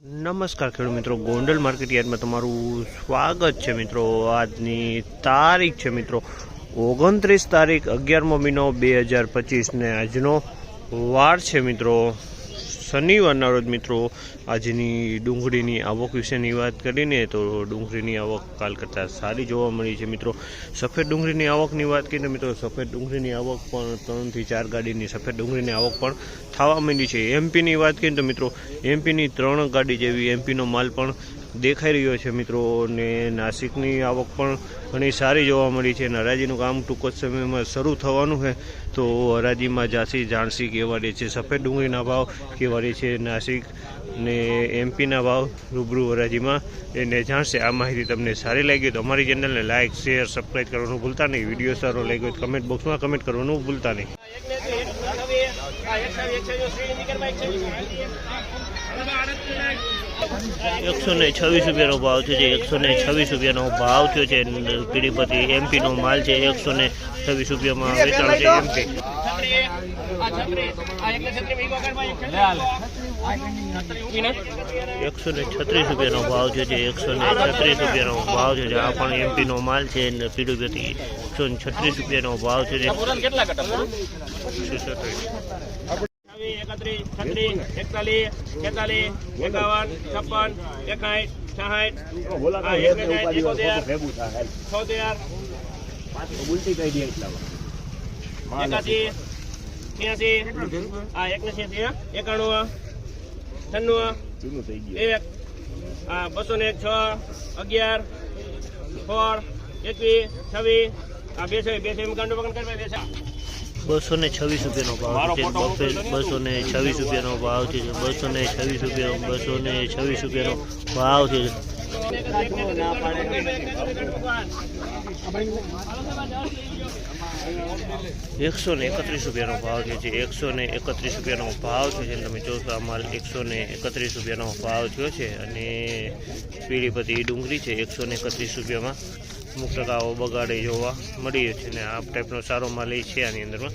નમસ્કાર ખેડૂત મિત્રો, ગોંડલ માર્કેટ યાર્ડમાં તમારું સ્વાગત છે મિત્રો। આજની તારીખ છે મિત્રો 29 તારીખ 11મો મહિનો 2025 ને આજનો વાર છે મિત્રો શનિવારના રોજ મિત્રો। આજની ડુંગળીની આવક વિશેની વાત કરીને તો ડુંગળીની આવક કાલ કરતાં સારી જોવા મળી છે મિત્રો। સફેદ ડુંગળીની આવકની વાત કરીએ મિત્રો સફેદ ડુંગળીની આવક પણ 3 થી 4 ગાડીની સફેદ ડુંગળીની આવક પણ થવા માંડી છે। એમપીની વાત કરીએ તો મિત્રો એમપીની 3 ગાડી જેવી એમપીનો માલ પણ દેખાઈ રહ્યો છે મિત્રો। ને નાસિકની આવક પણ ઘણી સારી જોવા મળી છે। હરાજીનું કામ ટૂંક જ સમયમાં શરૂ થવાનું છે તો હરાજીમાં ઝાંસી જાણસી કેવા રહે છે, સફેદ ડુંગળીના ભાવ કેવા રહે છે, નાસિક ને એમપીના ભાવ રૂબરૂ હરાજીમાં એને જાણશે। આ માહિતી તમને સારી લાગી તો અમારી ચેનલને લાઇક શેર સબસ્ક્રાઈબ કરવાનું ભૂલતા નહીં। વિડીયો સારો લાગ્યો તો કમેન્ટ બોક્સમાં કમેન્ટ કરવાનું ભૂલતા નહીં। 126 રૂપિયાનો ભાવ છે જે 126 રૂપિયાનો ભાવ થયો છે। પીડીપતિ એમપીનો માલ છે 126 રૂપિયામાં વેચાણ છે એમપી। 136 રૂપિયાનો ભાવ છે જે 136 રૂપિયાનો ભાવ છે આ પણ એમપીનો માલ છે। પીડીપતિ 136 રૂપિયાનો ભાવ છે જે 31, 41, 41, 51, 56, 226 રૂપિયાનો ભાવ છે। 226 રૂપિયાનો ભાવ છે 226 રૂપિયાનો 226 રૂપિયાનો ભાવ છે। 131 રૂપિયાનો ભાવ છે જે 131 રૂપિયાનો ભાવ છે। તમે જોશો આ માલ 131 રૂપિયાનો ભાવ થયો છે અને પીડીપતિ ડુંગળી છે 131 રૂપિયામાં અમુક ટકાઓ બગાડે જોવા મળી છે ને આ ટાઈપનો સારો માલ છે આની અંદરમાં।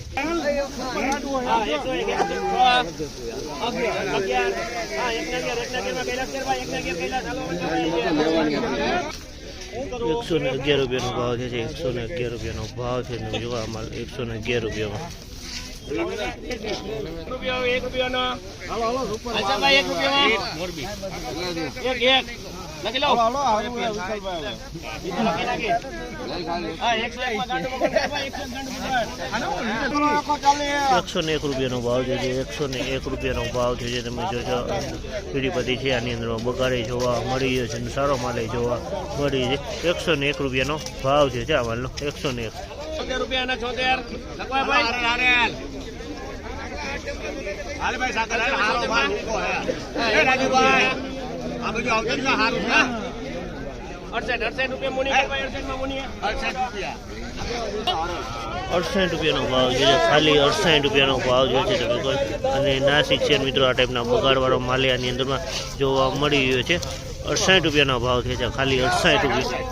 111 રૂપિયાનો ભાવ છે 111 રૂપિયાનો ભાવ છે જોવા માલ 111 રૂપિયામાં। 101 રૂપિયાનો ભાવ છે જે 101 રૂપિયાનો ભાવ છે જે તમે જોશો પીડીપતિ છે આની અંદર બગાડે જોવા મળી રહ્યો છે સારો માલે જોવા મળી છે। 101 રૂપિયાનો ભાવ છે આ માલનો 101 રૂપિયાના 68 રૂપિયાનો ભાવ છે ખાલી 68 રૂપિયાનો ભાવ છે તમે અને નાસિક છે મિત્રો આ ટાઈપના બગાડવાળો માલ આની અંદરમાં જોવા મળી રહ્યો છે। 68 રૂપિયાનો ભાવ છે ખાલી 68 રૂપિયા।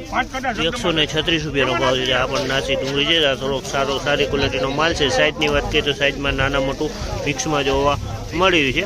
136 રૂપિયાનો ભાવ છે આ પણ નાસી ડુંગળી છે થોડોક સારી ક્વોલિટીનો માલ છે। સાઈઝની વાત કરીએ તો સાઈઝમાં નાના મોટું મિક્સમાં જોવા મળી રહ્યું છે।